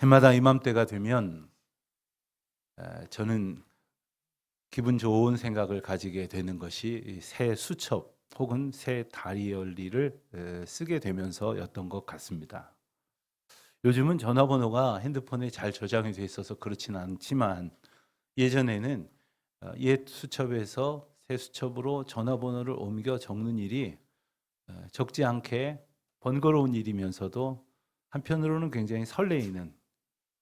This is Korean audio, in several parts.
해마다 이맘때가 되면 저는 기분 좋은 생각을 가지게 되는 것이 새 수첩 혹은 새 다이어리를 쓰게 되면서였던 것 같습니다. 요즘은 전화번호가 핸드폰에 잘 저장이 돼 있어서 그렇지는 않지만 예전에는 옛 수첩에서 새 수첩으로 전화번호를 옮겨 적는 일이 적지 않게 번거로운 일이면서도 한편으로는 굉장히 설레이는,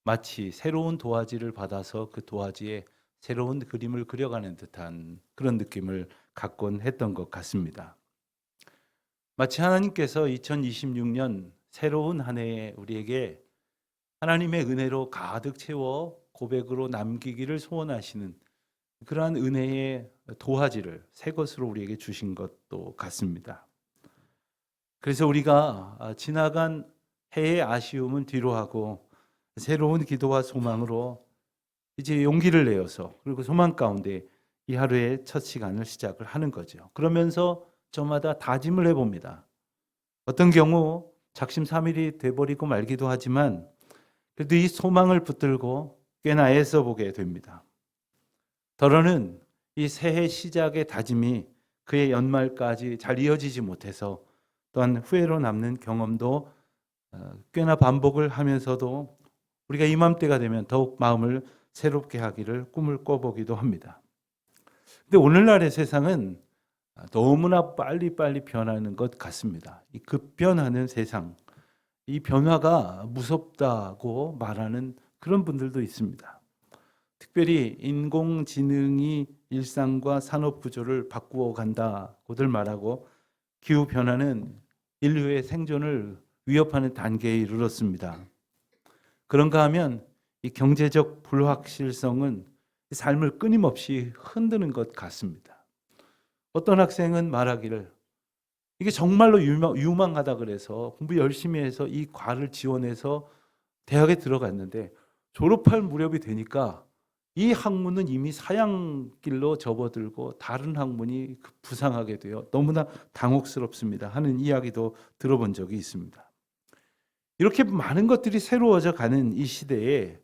마치 새로운 도화지를 받아서 그 도화지에 새로운 그림을 그려가는 듯한 그런 느낌을 갖곤 했던 것 같습니다. 마치 하나님께서 2026년 새로운 한 해에 우리에게 하나님의 은혜로 가득 채워 고백으로 남기기를 소원하시는 그러한 은혜의 도화지를 새 것으로 우리에게 주신 것도 같습니다. 그래서 우리가 지나간 해의 아쉬움은 뒤로하고 새로운 기도와 소망으로 이제 용기를 내어서 그리고 소망 가운데 이 하루의 첫 시간을 시작을 하는 거죠. 그러면서 저마다 다짐을 해봅니다. 어떤 경우 작심삼일이 돼버리고 말기도 하지만 그래도 이 소망을 붙들고 꽤나 애써보게 됩니다. 더러는 이 새해 시작의 다짐이 그의 연말까지 잘 이어지지 못해서 또한 후회로 남는 경험도 꽤나 반복을 하면서도 우리가 이맘때가 되면 더욱 마음을 새롭게 하기를 꿈을 꿔보기도 합니다. 근데 오늘날의 세상은 너무나 빨리빨리 변하는 것 같습니다. 이 급변하는 세상, 이 변화가 무섭다고 말하는 그런 분들도 있습니다. 특별히 인공지능이 일상과 산업 구조를 바꾸어 간다고들 말하고 기후 변화는 인류의 생존을 위협하는 단계에 이르렀습니다. 그런가 하면 이 경제적 불확실성은 삶을 끊임없이 흔드는 것 같습니다. 어떤 학생은 말하기를 이게 정말로 유망하다 그래서 공부 열심히 해서 이 과를 지원해서 대학에 들어갔는데 졸업할 무렵이 되니까 이 학문은 이미 사양길로 접어들고 다른 학문이 부상하게 되어 너무나 당혹스럽습니다 하는 이야기도 들어본 적이 있습니다. 이렇게 많은 것들이 새로워져 가는 이 시대에,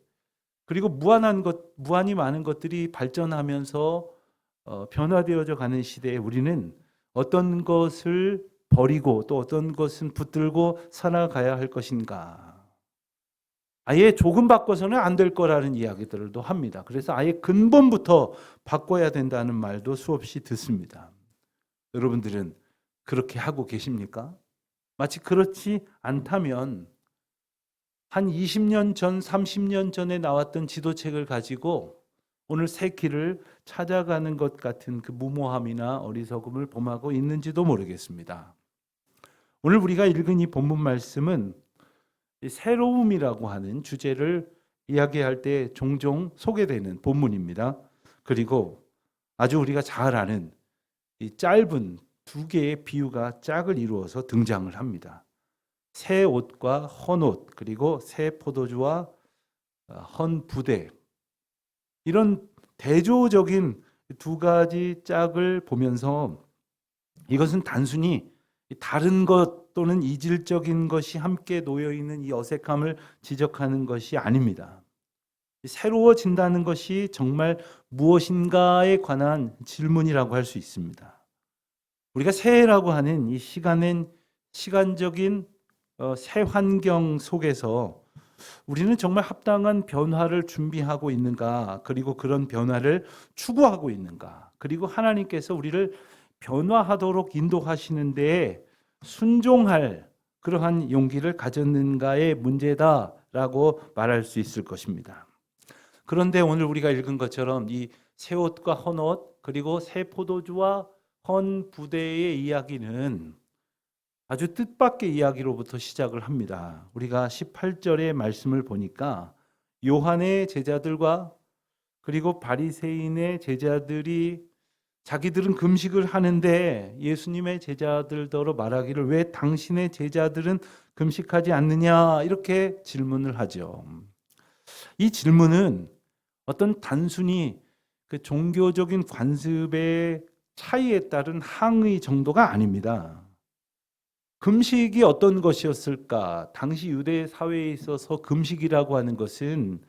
그리고 무한히 많은 것들이 발전하면서 변화되어져 가는 시대에 우리는 어떤 것을 버리고 또 어떤 것은 붙들고 살아가야 할 것인가? 아예 조금 바꿔서는 안 될 거라는 이야기들도 합니다. 그래서 아예 근본부터 바꿔야 된다는 말도 수없이 듣습니다. 여러분들은 그렇게 하고 계십니까? 마치 그렇지 않다면 한 20년 전, 30년 전에 나왔던 지도책을 가지고 오늘 새 길을 찾아가는 것 같은 그 무모함이나 어리석음을 범하고 있는지도 모르겠습니다. 오늘 우리가 읽은 이 본문 말씀은 새로움이라고 하는 주제를 이야기할 때 종종 소개되는 본문입니다. 그리고 아주 우리가 잘 아는 이 짧은 두 개의 비유가 짝을 이루어서 등장을 합니다. 새 옷과 헌 옷, 그리고 새 포도주와 헌 부대. 이런 대조적인 두 가지 짝을 보면서 이것은 단순히 다른 것 또는 이질적인 것이 함께 놓여 있는 이 어색함을 지적하는 것이 아닙니다. 새로워진다는 것이 정말 무엇인가에 관한 질문이라고 할 수 있습니다. 우리가 새해라고 하는 이 시간은 시간적인 새 환경 속에서 우리는 정말 합당한 변화를 준비하고 있는가, 그리고 그런 변화를 추구하고 있는가, 그리고 하나님께서 우리를 변화하도록 인도하시는 데에 순종할 그러한 용기를 가졌는가의 문제다라고 말할 수 있을 것입니다. 그런데 오늘 우리가 읽은 것처럼 이 새 옷과 헌 옷, 그리고 새 포도주와 헌 부대의 이야기는 아주 뜻밖의 이야기로부터 시작을 합니다. 우리가 18절의 말씀을 보니까 요한의 제자들과 그리고 바리새인의 제자들이 자기들은 금식을 하는데 예수님의 제자들더러 말하기를 왜 당신의 제자들은 금식하지 않느냐 이렇게 질문을 하죠. 이 질문은 어떤 단순히 그 종교적인 관습의 차이에 따른 항의 정도가 아닙니다. 금식이 어떤 것이었을까? 당시 유대 사회에 있어서 금식이라고 하는 것은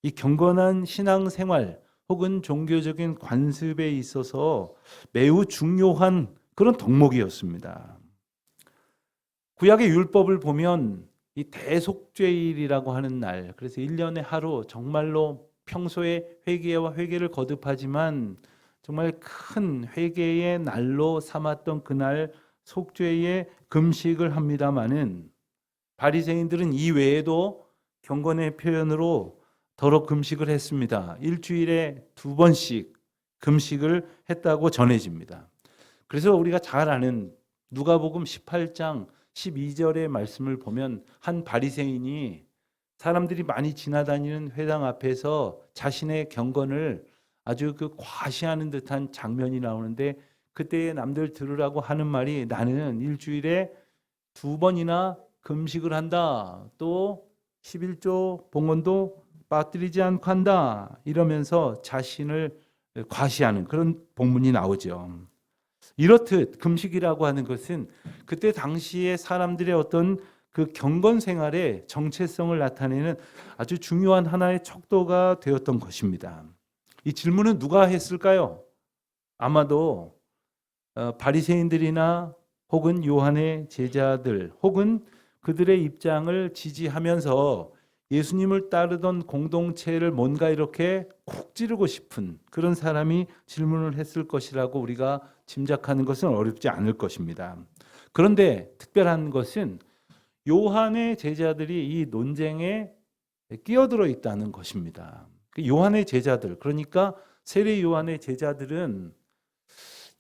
이 경건한 신앙생활 혹은 종교적인 관습에 있어서 매우 중요한 그런 덕목이었습니다. 구약의 율법을 보면 이 대속죄일이라고 하는 날, 그래서 1년에 하루 정말로 평소에 회개와 회개를 거듭하지만 정말 큰 회개의 날로 삼았던 그날 속죄의 금식을 합니다마는 바리새인들은 이 외에도 경건의 표현으로 더러 금식을 했습니다. 일주일에 2번씩 금식을 했다고 전해집니다. 그래서 우리가 잘 아는 누가복음 18장 12절의 말씀을 보면 한 바리새인이 사람들이 많이 지나다니는 회당 앞에서 자신의 경건을 아주 과시하는 듯한 장면이 나오는데, 그때 남들 들으라고 하는 말이 나는 일주일에 2번이나 금식을 한다. 또 11조 봉헌도 빠뜨리지 않고 한다. 이러면서 자신을 과시하는 그런 본문이 나오죠. 이렇듯 금식이라고 하는 것은 그때 당시에 사람들의 어떤 그 경건 생활의 정체성을 나타내는 아주 중요한 하나의 척도가 되었던 것입니다. 이 질문은 누가 했을까요? 아마도 바리새인들이나 혹은 요한의 제자들 혹은 그들의 입장을 지지하면서 예수님을 따르던 공동체를 뭔가 이렇게 콕 찌르고 싶은 그런 사람이 질문을 했을 것이라고 우리가 짐작하는 것은 어렵지 않을 것입니다. 그런데 특별한 것은 요한의 제자들이 이 논쟁에 끼어들어 있다는 것입니다. 요한의 제자들, 그러니까 세례 요한의 제자들은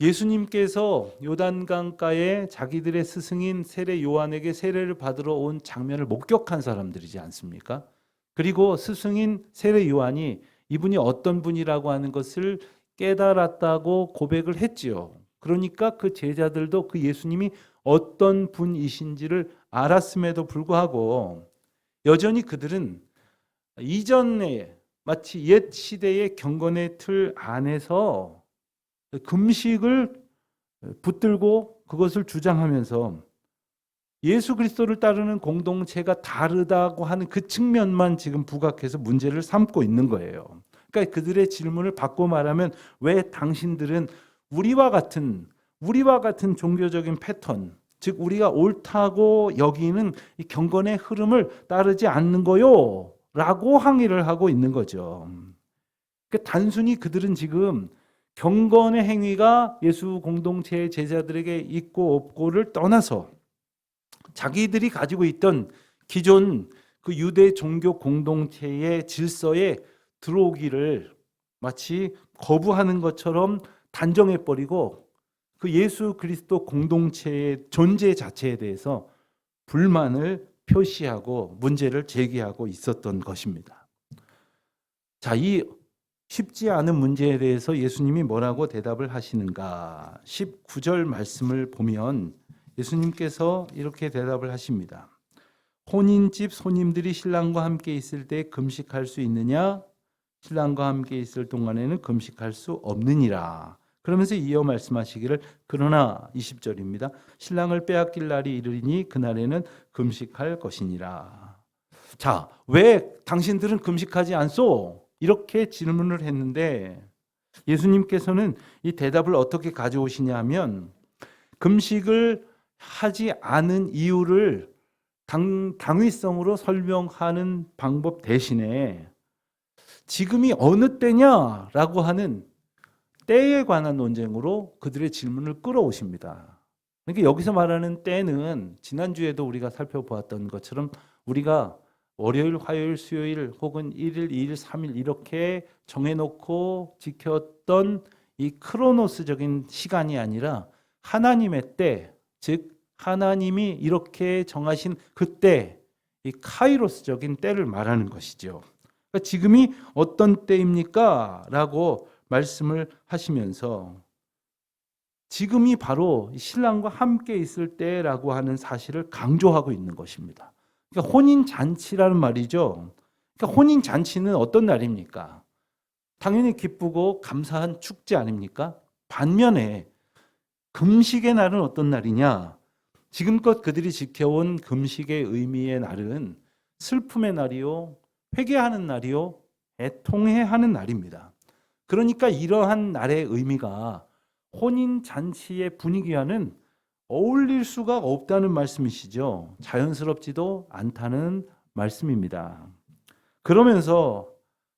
예수님께서 요단강가에 자기들의 스승인 세례 요한에게 세례를 받으러 온 장면을 목격한 사람들이지 않습니까? 그리고 스승인 세례 요한이 이분이 어떤 분이라고 하는 것을 깨달았다고 고백을 했지요. 그러니까 그 제자들도 그 예수님이 어떤 분이신지를 알았음에도 불구하고 여전히 그들은 이전에 마치 옛 시대의 경건의 틀 안에서 금식을 붙들고 그것을 주장하면서 예수 그리스도를 따르는 공동체가 다르다고 하는 그 측면만 지금 부각해서 문제를 삼고 있는 거예요. 그러니까 그들의 질문을 바꿔 말하면 왜 당신들은 우리와 같은 종교적인 패턴, 즉 우리가 옳다고 여기는 이 경건의 흐름을 따르지 않는 거요? 라고 항의를 하고 있는 거죠. 그러니까 단순히 그들은 지금 경건의 행위가 예수 공동체의 제자들에게 있고 없고를 떠나서 자기들이 가지고 있던 기존 그 유대 종교 공동체의 질서에 들어오기를 마치 거부하는 것처럼 단정해버리고 그 예수 그리스도 공동체의 존재 자체에 대해서 불만을 표시하고 문제를 제기하고 있었던 것입니다. 자, 이 쉽지 않은 문제에 대해서 예수님이 뭐라고 대답을 하시는가? 19절 말씀을 보면 예수님께서 이렇게 대답을 하십니다. 혼인집 손님들이 신랑과 함께 있을 때 금식할 수 있느냐? 신랑과 함께 있을 동안에는 금식할 수 없느니라. 그러면서 이어 말씀하시기를 그러나 20절입니다. 신랑을 빼앗길 날이 이르리니 그날에는 금식할 것이니라. 자, 왜 당신들은 금식하지 않소? 이렇게 질문을 했는데 예수님께서는 이 대답을 어떻게 가져오시냐 하면 금식을 하지 않은 이유를 당위성으로 설명하는 방법 대신에 지금이 어느 때냐라고 하는 때에 관한 논쟁으로 그들의 질문을 끌어오십니다. 그러니까 여기서 말하는 때는 지난주에도 우리가 살펴보았던 것처럼 우리가 월요일, 화요일, 수요일 혹은 1일, 2일, 3일 이렇게 정해놓고 지켰던 이 크로노스적인 시간이 아니라 하나님의 때, 즉 하나님이 이렇게 정하신 그때, 이 카이로스적인 때를 말하는 것이죠. 그러니까 지금이 어떤 때입니까? 라고 말씀을 하시면서 지금이 바로 신랑과 함께 있을 때라고 하는 사실을 강조하고 있는 것입니다. 그러니까 혼인 잔치라는 말이죠. 그러니까 혼인 잔치는 어떤 날입니까? 당연히 기쁘고 감사한 축제 아닙니까? 반면에 금식의 날은 어떤 날이냐? 지금껏 그들이 지켜온 금식의 의미의 날은 슬픔의 날이요, 회개하는 날이요, 애통해하는 날입니다. 그러니까 이러한 날의 의미가 혼인 잔치의 분위기와는 어울릴 수가 없다는 말씀이시죠. 자연스럽지도 않다는 말씀입니다. 그러면서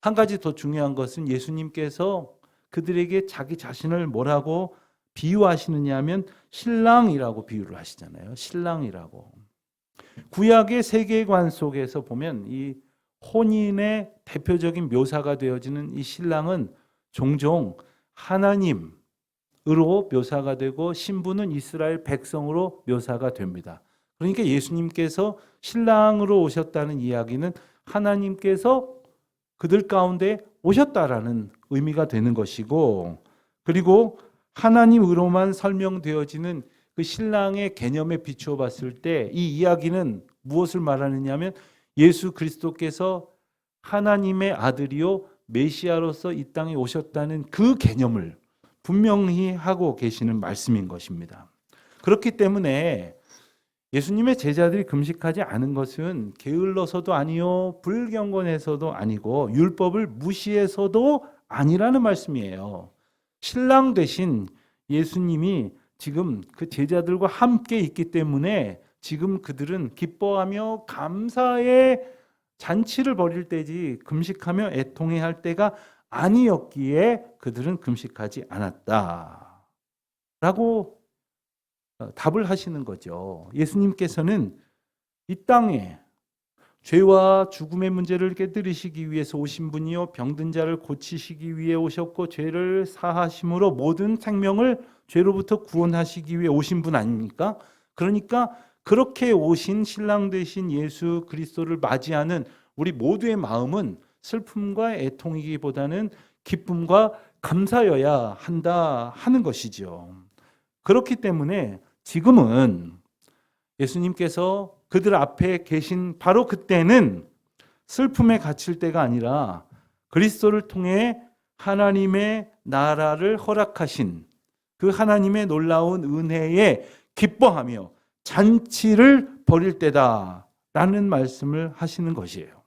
한 가지 더 중요한 것은 예수님께서 그들에게 자기 자신을 뭐라고 비유하시느냐 하면 신랑이라고 비유를 하시잖아요. 신랑이라고. 구약의 세계관 속에서 보면 이 혼인의 대표적인 묘사가 되어지는 이 신랑은 종종 하나님으로 묘사가 되고 신부는 이스라엘 백성으로 묘사가 됩니다. 그러니까 예수님께서 신랑으로 오셨다는 이야기는 하나님께서 그들 가운데 오셨다라는 의미가 되는 것이고, 그리고 하나님으로만 설명되어지는 그 신랑의 개념에 비추어 봤을 때 이 이야기는 무엇을 말하느냐 하면 예수 그리스도께서 하나님의 아들이요 메시아로서 이 땅에 오셨다는 그 개념을 분명히 하고 계시는 말씀인 것입니다. 그렇기 때문에 예수님의 제자들이 금식하지 않은 것은 게을러서도 아니요 불경건해서도 아니고 율법을 무시해서도 아니라는 말씀이에요. 신랑 되신 예수님이 지금 그 제자들과 함께 있기 때문에 지금 그들은 기뻐하며 감사의 잔치를 벌일 때지 금식하며 애통해야 할 때가 아니었기에 그들은 금식하지 않았다라고 답을 하시는 거죠. 예수님께서는 이 땅에 죄와 죽음의 문제를 깨뜨리시기 위해서 오신 분이요 병든 자를 고치시기 위해 오셨고 죄를 사하심으로 모든 생명을 죄로부터 구원하시기 위해 오신 분 아닙니까? 그러니까 그렇게 오신 신랑 되신 예수 그리스도를 맞이하는 우리 모두의 마음은 슬픔과 애통이기보다는 기쁨과 감사여야 한다 하는 것이죠. 그렇기 때문에 지금은 예수님께서 그들 앞에 계신 바로 그때는 슬픔에 갇힐 때가 아니라 그리스도를 통해 하나님의 나라를 허락하신 그 하나님의 놀라운 은혜에 기뻐하며 잔치를 벌일 때다라는 말씀을 하시는 것이에요.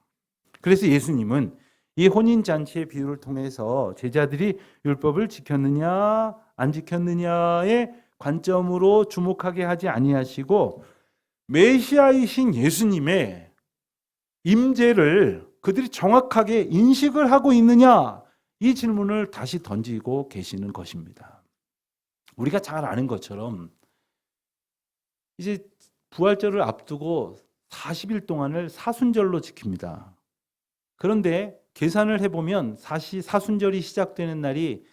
그래서 예수님은 이 혼인잔치의 비유를 통해서 제자들이 율법을 지켰느냐 안 지켰느냐의 관점으로 주목하게 하지 아니하시고 메시아이신 예수님의 임재를 그들이 정확하게 인식을 하고 있느냐 이 질문을 다시 던지고 계시는 것입니다. 우리가 잘 아는 것처럼 이제 부활절을 앞두고 40일 동안을 사순절로 지킵니다. 그런데 계산을 해보면 사순절이 시작되는 날이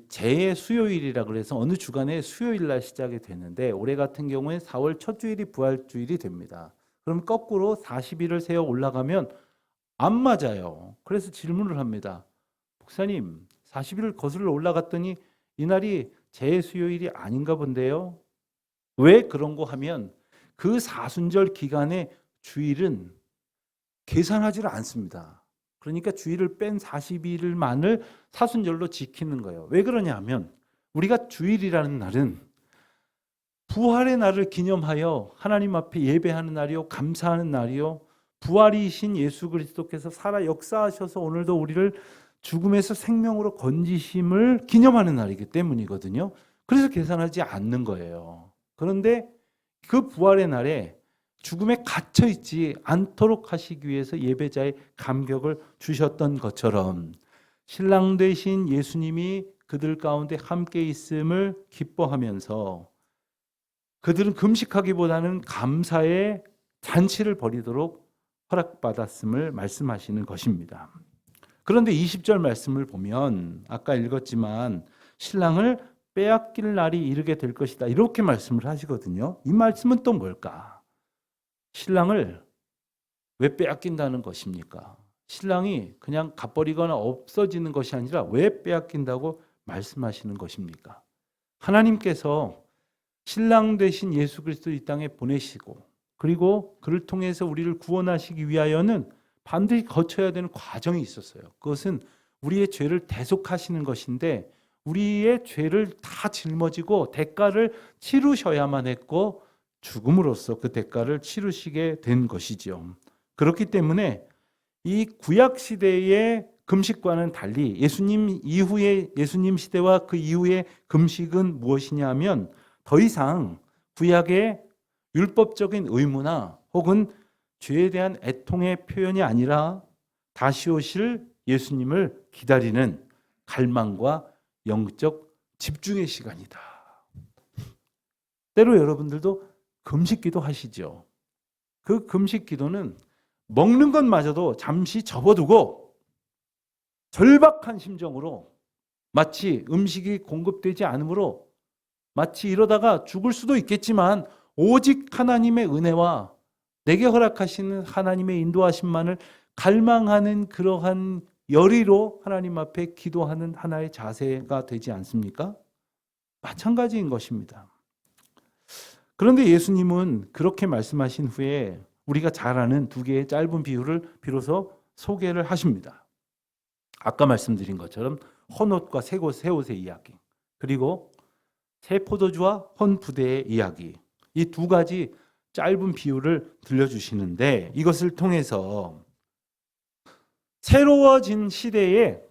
재의 수요일이라 그래서 어느 주간에 수요일 날 시작이 되는데 올해 같은 경우에 4월 첫 주일이 부활주일이 됩니다. 그럼 거꾸로 40일을 세어 올라가면 안 맞아요. 그래서 질문을 합니다. 목사님, 40일을 거슬러 올라갔더니 이날이 재의 수요일이 아닌가 본데요. 왜 그런 거 하면 그 사순절 기간의 주일은 계산하지를 않습니다. 그러니까 주일을 뺀 40일만을 사순절로 지키는 거예요. 왜 그러냐 하면 우리가 주일이라는 날은 부활의 날을 기념하여 하나님 앞에 예배하는 날이요 감사하는 날이요 부활이신 예수 그리스도께서 살아 역사하셔서 오늘도 우리를 죽음에서 생명으로 건지심을 기념하는 날이기 때문이거든요. 그래서 계산하지 않는 거예요. 그런데 그 부활의 날에 죽음에 갇혀 있지 않도록 하시기 위해서 예배자의 감격을 주셨던 것처럼 신랑 되신 예수님이 그들 가운데 함께 있음을 기뻐하면서 그들은 금식하기보다는 감사의 잔치를 벌이도록 허락받았음을 말씀하시는 것입니다. 그런데 20절 말씀을 보면 아까 읽었지만 신랑을 빼앗길 날이 이르게 될 것이다 이렇게 말씀을 하시거든요. 이 말씀은 또 뭘까? 신랑을 왜 빼앗긴다는 것입니까? 신랑이 그냥 갚버리거나 없어지는 것이 아니라 왜 빼앗긴다고 말씀하시는 것입니까? 하나님께서 신랑 되신 예수 그리스도를 이 땅에 보내시고 그리고 그를 통해서 우리를 구원하시기 위하여는 반드시 거쳐야 되는 과정이 있었어요. 그것은 우리의 죄를 대속하시는 것인데 우리의 죄를 다 짊어지고 대가를 치르셔야만 했고 죽음으로써 그 대가를 치르시게 된 것이지요. 그렇기 때문에 이 구약 시대의 금식과는 달리 예수님 이후의 예수님 시대와 그 이후의 금식은 무엇이냐면 더 이상 구약의 율법적인 의무나 혹은 죄에 대한 애통의 표현이 아니라 다시 오실 예수님을 기다리는 갈망과 영적 집중의 시간이다. 때로 여러분들도 금식기도 하시죠. 그 금식기도는 먹는 것마저도 잠시 접어두고 절박한 심정으로 마치 음식이 공급되지 않으므로 마치 이러다가 죽을 수도 있겠지만 오직 하나님의 은혜와 내게 허락하시는 하나님의 인도하심만을 갈망하는 그러한 열의로 하나님 앞에 기도하는 하나의 자세가 되지 않습니까? 마찬가지인 것입니다. 그런데 예수님은 그렇게 말씀하신 후에 우리가 잘 아는 두 개의 짧은 비유를 비로소 소개를 하십니다. 아까 말씀드린 것처럼 헌옷과 새 옷의 이야기, 그리고 새 포도주와 헌 부대의 이야기, 이 두 가지 짧은 비유를 들려주시는데 이것을 통해서 새로워진 시대에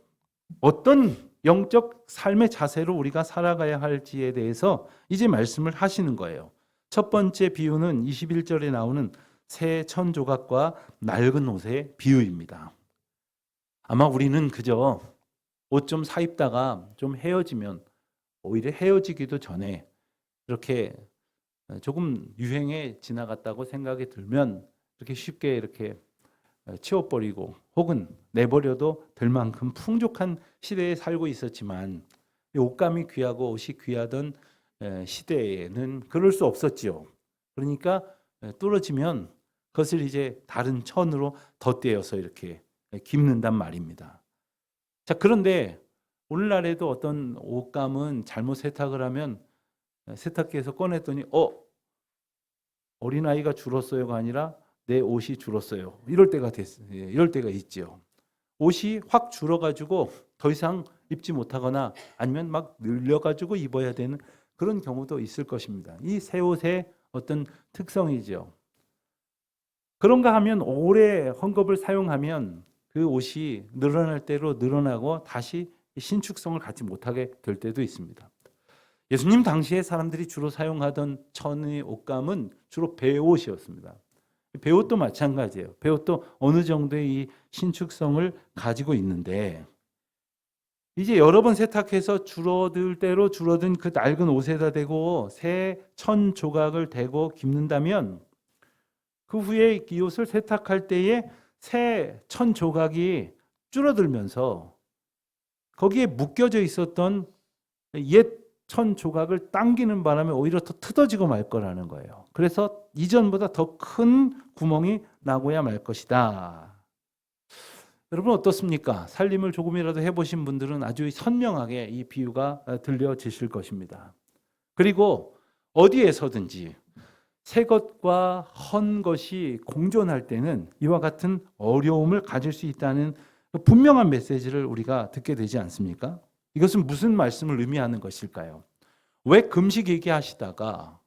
어떤 영적 삶의 자세로 우리가 살아가야 할지에 대해서 이제 말씀을 하시는 거예요. 첫 번째 비유는 21절에 나오는 새 천조각과 낡은 옷의 비유입니다. 아마 우리는 그저 옷 좀 사 입다가 좀 헤어지면 오히려 헤어지기도 전에 이렇게 조금 유행에 지나갔다고 생각이 들면 이렇게 쉽게 이렇게 치워버리고 혹은 내버려도 될 만큼 풍족한 시대에 살고 있었지만 옷감이 귀하고 옷이 귀하던 시대에는 그럴 수 없었지요. 그러니까 뚫어지면 그것을 이제 다른 천으로 덧대어서 이렇게 깁는단 말입니다. 자, 그런데 오늘날에도 어떤 옷감은 잘못 세탁을 하면 세탁기에서 꺼냈더니 어린아이가 줄었어요가 아니라 내 옷이 줄었어요. 이럴 때가 이럴 때가 있죠. 옷이 확 줄어가지고 더 이상 입지 못하거나 아니면 막 늘려가지고 입어야 되는 그런 경우도 있을 것입니다. 이 새 옷의 어떤 특성이죠. 그런가 하면 오래 헝겊을 사용하면 그 옷이 늘어날 대로 늘어나고 다시 신축성을 갖지 못하게 될 때도 있습니다. 예수님 당시에 사람들이 주로 사용하던 천의 옷감은 주로 배옷이었습니다. 배옷도 마찬가지예요. 배옷도 어느 정도의 이 신축성을 가지고 있는데 이제 여러 번 세탁해서 줄어들 대로 줄어든 그 낡은 옷에다 대고 새 천 조각을 대고 깁는다면 그 후에 이 옷을 세탁할 때에 새 천 조각이 줄어들면서 거기에 묶여져 있었던 옛 천 조각을 당기는 바람에 오히려 더 뜯어지고 말 거라는 거예요. 그래서 이전보다 더 큰 구멍이 나고야 말 것이다. 여러분 어떻습니까? 살림을 조금이라도 해보신 분들은 아주 선명하게 이 비유가 들려지실 것입니다. 그리고 어디에서든지 새 것과 헌 것이 공존할 때는 이와 같은 어려움을 가질 수 있다는 분명한 메시지를 우리가 듣게 되지 않습니까? 이것은 무슨 말씀을 의미하는 것일까요? 왜 금식 얘기하시다가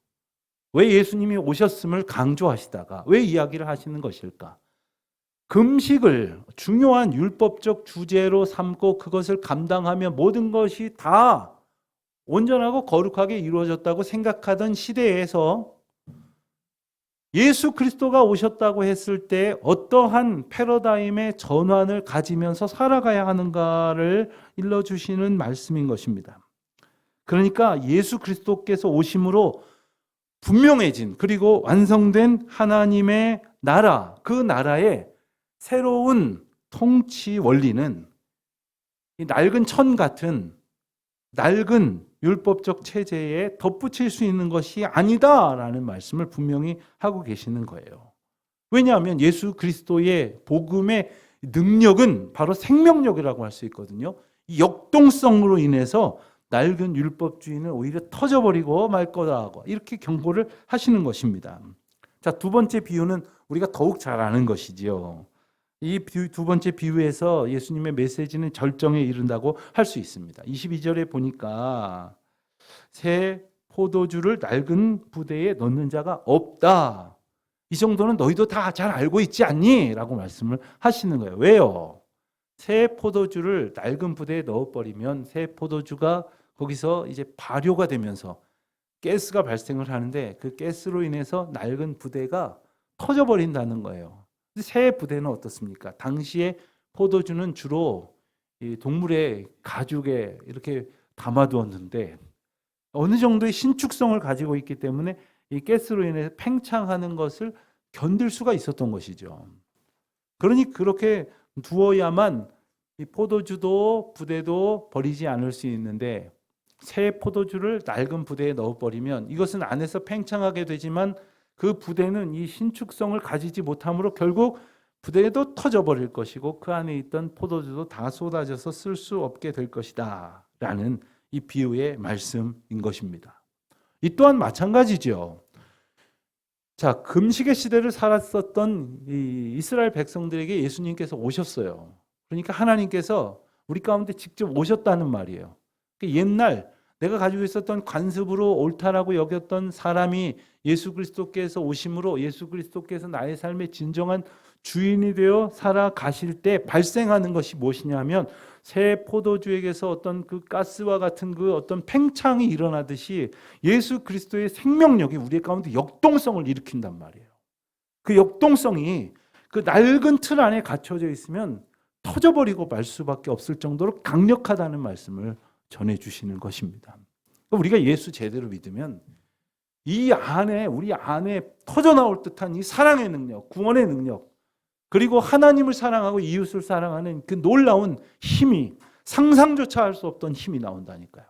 왜 예수님이 오셨음을 강조하시다가 왜 이야기를 하시는 것일까? 금식을 중요한 율법적 주제로 삼고 그것을 감당하며 모든 것이 다 온전하고 거룩하게 이루어졌다고 생각하던 시대에서 예수 그리스도가 오셨다고 했을 때 어떠한 패러다임의 전환을 가지면서 살아가야 하는가를 일러주시는 말씀인 것입니다. 그러니까 예수 그리스도께서 오심으로 분명해진 그리고 완성된 하나님의 나라, 그 나라의 새로운 통치 원리는 이 낡은 천 같은 낡은 율법적 체제에 덧붙일 수 있는 것이 아니다라는 말씀을 분명히 하고 계시는 거예요. 왜냐하면 예수 그리스도의 복음의 능력은 바로 생명력이라고 할 수 있거든요. 이 역동성으로 인해서 낡은 율법주의는 오히려 터져버리고 말 거다고 이렇게 경고를 하시는 것입니다. 자, 두 번째 비유는 우리가 더욱 잘 아는 것이지요. 이 두 번째 비유에서 예수님의 메시지는 절정에 이른다고 할 수 있습니다. 22절에 보니까 새 포도주를 낡은 부대에 넣는 자가 없다. 이 정도는 너희도 다 잘 알고 있지 않니? 라고 말씀을 하시는 거예요. 왜요? 새 포도주를 낡은 부대에 넣어버리면 새 포도주가 거기서 이제 발효가 되면서 가스가 발생을 하는데 그 가스로 인해서 낡은 부대가 터져버린다는 거예요. 새 부대는 어떻습니까? 당시에 포도주는 주로 이 동물의 가죽에 이렇게 담아두었는데 어느 정도의 신축성을 가지고 있기 때문에 이 가스로 인해서 팽창하는 것을 견딜 수가 있었던 것이죠. 그러니 그렇게 두어야만 이 포도주도 부대도 버리지 않을 수 있는데 새 포도주를 낡은 부대에 넣어버리면 이것은 안에서 팽창하게 되지만 그 부대는 이 신축성을 가지지 못하므로 결국 부대도 터져버릴 것이고 그 안에 있던 포도주도 다 쏟아져서 쓸 수 없게 될 것이다 라는 이 비유의 말씀인 것입니다. 이 또한 마찬가지죠. 자, 금식의 시대를 살았었던 이 이스라엘 백성들에게 예수님께서 오셨어요. 그러니까 하나님께서 우리 가운데 직접 오셨다는 말이에요. 옛날 내가 가지고 있었던 관습으로 옳다라고 여겼던 사람이 예수 그리스도께서 오심으로 예수 그리스도께서 나의 삶의 진정한 주인이 되어 살아가실 때 발생하는 것이 무엇이냐면 새 포도주에게서 어떤 그 가스와 같은 그 어떤 팽창이 일어나듯이 예수 그리스도의 생명력이 우리 가운데 역동성을 일으킨단 말이에요. 그 역동성이 그 낡은 틀 안에 갇혀져 있으면 터져버리고 말 수밖에 없을 정도로 강력하다는 말씀을 전해주시는 것입니다. 우리가 예수 제대로 믿으면 이 안에 우리 안에 터져나올 듯한 이 사랑의 능력, 구원의 능력, 그리고 하나님을 사랑하고 이웃을 사랑하는 그 놀라운 힘이 상상조차 할 수 없던 힘이 나온다니까요.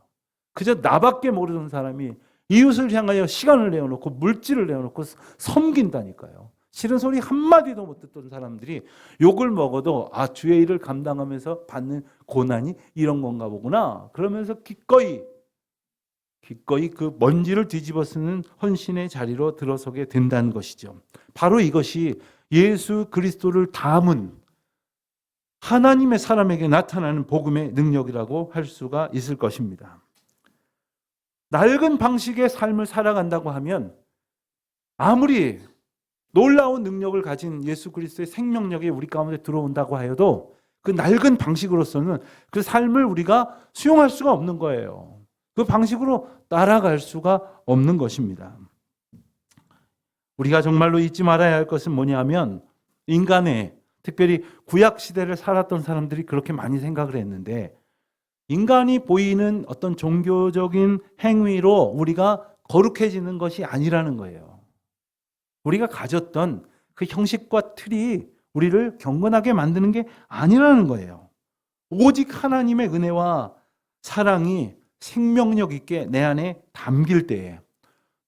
그저 나밖에 모르는 사람이 이웃을 향하여 시간을 내어놓고 물질을 내어놓고 섬긴다니까요. 싫은 소리 한마디도 못 듣던 사람들이 욕을 먹어도 아, 주의 일을 감당하면서 받는 고난이 이런 건가 보구나. 그러면서 기꺼이 그 먼지를 뒤집어 쓰는 헌신의 자리로 들어서게 된다는 것이죠. 바로 이것이 예수 그리스도를 담은 하나님의 사람에게 나타나는 복음의 능력이라고 할 수가 있을 것입니다. 낡은 방식의 삶을 살아간다고 하면 아무리 놀라운 능력을 가진 예수 그리스도의 생명력이 우리 가운데 들어온다고 하여도 그 낡은 방식으로서는 그 삶을 우리가 수용할 수가 없는 거예요. 그 방식으로 따라갈 수가 없는 것입니다. 우리가 정말로 잊지 말아야 할 것은 뭐냐면 인간의 특별히 구약 시대를 살았던 사람들이 그렇게 많이 생각을 했는데 인간이 보이는 어떤 종교적인 행위로 우리가 거룩해지는 것이 아니라는 거예요. 우리가 가졌던 그 형식과 틀이 우리를 경건하게 만드는 게 아니라는 거예요. 오직 하나님의 은혜와 사랑이 생명력 있게 내 안에 담길 때에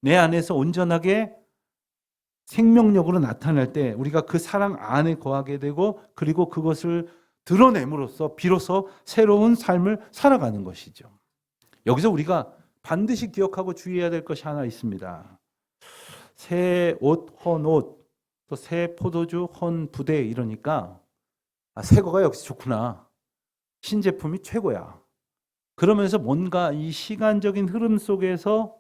내 안에서 온전하게 생명력으로 나타날 때 우리가 그 사랑 안에 거하게 되고 그리고 그것을 드러냄으로써 비로소 새로운 삶을 살아가는 것이죠. 여기서 우리가 반드시 기억하고 주의해야 될 것이 하나 있습니다. 새 옷, 헌 옷, 또 새 포도주, 헌 부대 이러니까 새 거가 역시 좋구나. 신제품이 최고야. 그러면서 뭔가 이 시간적인 흐름 속에서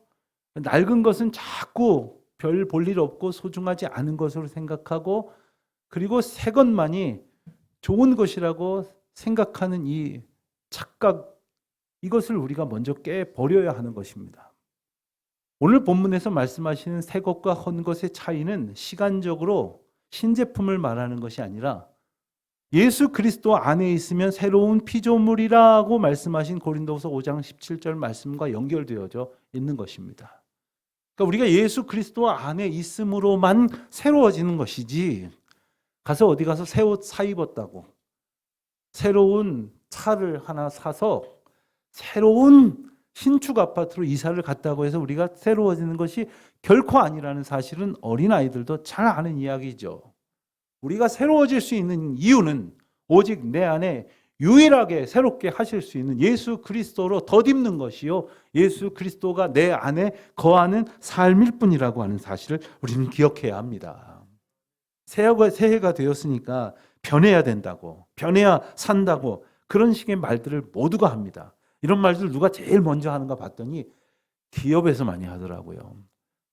낡은 것은 자꾸 별 볼 일 없고 소중하지 않은 것으로 생각하고 그리고 새 것만이 좋은 것이라고 생각하는 이 착각, 이것을 우리가 먼저 깨버려야 하는 것입니다. 오늘 본문에서 말씀하시는 새 것과 헌 것의 차이는 시간적으로 신제품을 말하는 것이 아니라 예수 그리스도 안에 있으면 새로운 피조물이라고 말씀하신 고린도후서 5장 17절 말씀과 연결되어져 있는 것입니다. 그러니까 우리가 예수 그리스도 안에 있음으로만 새로워지는 것이지 가서 어디 가서 새 옷 사 입었다고 새로운 차를 하나 사서 새로운 신축 아파트로 이사를 갔다고 해서 우리가 새로워지는 것이 결코 아니라는 사실은 어린아이들도 잘 아는 이야기죠. 우리가 새로워질 수 있는 이유는 오직 내 안에 유일하게 새롭게 하실 수 있는 예수 그리스도로 덧입는 것이요 예수 그리스도가 내 안에 거하는 삶일 뿐이라고 하는 사실을 우리는 기억해야 합니다. 새해가 되었으니까 변해야 된다고, 변해야 산다고 그런 식의 말들을 모두가 합니다. 이런 말들 누가 제일 먼저 하는가 봤더니 기업에서 많이 하더라고요.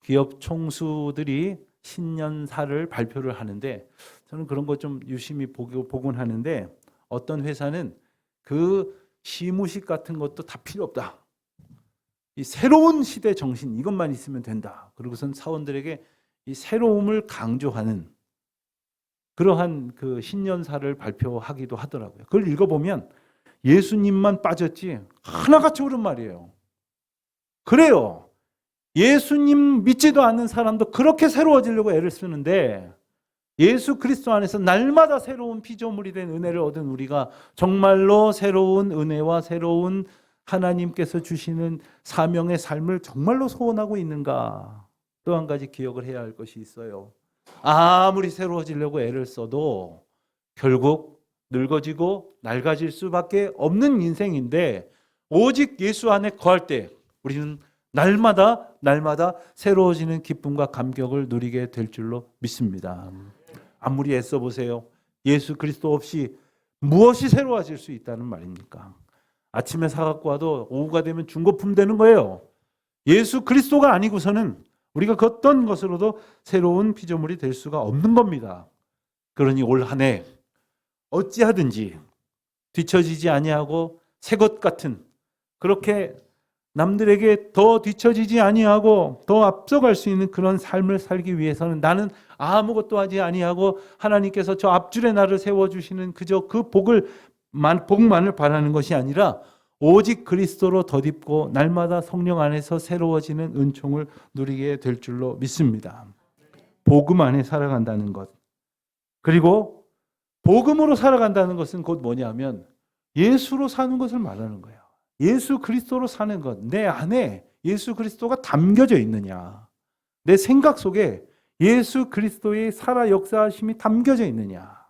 기업 총수들이 신년사를 발표를 하는데 저는 그런 거 좀 유심히 보곤 하는데 어떤 회사는 그 시무식 같은 것도 다 필요 없다. 이 새로운 시대 정신 이것만 있으면 된다. 그리고선 사원들에게 이 새로움을 강조하는 그러한 그 신년사를 발표하기도 하더라고요. 그걸 읽어보면 예수님만 빠졌지 하나같이 옳은 말이에요. 그래요. 예수님 믿지도 않는 사람도 그렇게 새로워지려고 애를 쓰는데 예수 그리스도 안에서 날마다 새로운 피조물이 된 은혜를 얻은 우리가 정말로 새로운 은혜와 새로운 하나님께서 주시는 사명의 삶을 정말로 소원하고 있는가? 또 한 가지 기억을 해야 할 것이 있어요. 아무리 새로워지려고 애를 써도 결국 늙어지고 낡아질 수밖에 없는 인생인데 오직 예수 안에 거할 때 우리는 날마다 새로워지는 기쁨과 감격을 누리게 될 줄로 믿습니다. 아무리 애써 보세요. 예수 그리스도 없이 무엇이 새로워질 수 있다는 말입니까? 아침에 사갖고 와도 오후가 되면 중고품 되는 거예요. 예수 그리스도가 아니고서는 우리가 그 어떤 것으로도 새로운 피조물이 될 수가 없는 겁니다. 그러니 올 한 해 어찌하든지 뒤처지지 아니하고 새것 같은 그렇게 남들에게 더 뒤처지지 아니하고 더 앞서갈 수 있는 그런 삶을 살기 위해서는 나는 아무것도 하지 아니하고 하나님께서 저 앞줄에 나를 세워주시는 그저 그 복만을 바라는 것이 아니라 오직 그리스도로 덧입고 날마다 성령 안에서 새로워지는 은총을 누리게 될 줄로 믿습니다. 복음 안에 살아간다는 것. 그리고 복음으로 살아간다는 것은 곧 뭐냐면 예수로 사는 것을 말하는 거예요. 예수 그리스도로 사는 것. 내 안에 예수 그리스도가 담겨져 있느냐. 내 생각 속에 예수 그리스도의 살아 역사하심이 담겨져 있느냐.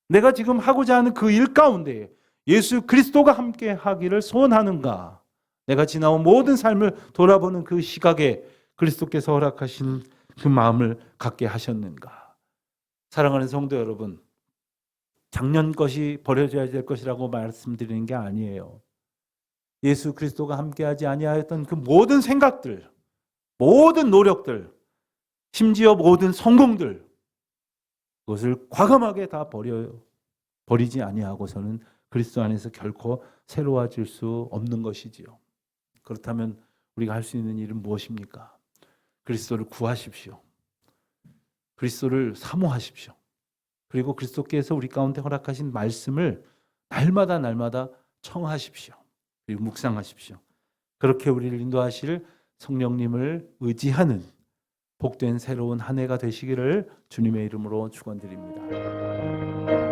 내가 지금 하고자 하는 그 일 가운데 예수 그리스도가 함께 하기를 소원하는가. 내가 지나온 모든 삶을 돌아보는 그 시각에 그리스도께서 허락하신 그 마음을 갖게 하셨는가. 사랑하는 성도 여러분, 작년 것이 버려져야 될 것이라고 말씀드리는 게 아니에요. 예수 그리스도가 함께하지 아니하였던 그 모든 생각들, 모든 노력들, 심지어 모든 성공들, 그것을 과감하게 다 버리지 아니하고서는 그리스도 안에서 결코 새로워질 수 없는 것이지요. 그렇다면 우리가 할 수 있는 일은 무엇입니까? 그리스도를 구하십시오. 그리스도를 사모하십시오. 그리고 그리스도께서 우리 가운데 허락하신 말씀을 날마다 청하십시오. 그리고 묵상하십시오. 그렇게 우리를 인도하실 성령님을 의지하는 복된 새로운 한 해가 되시기를 주님의 이름으로 축원드립니다.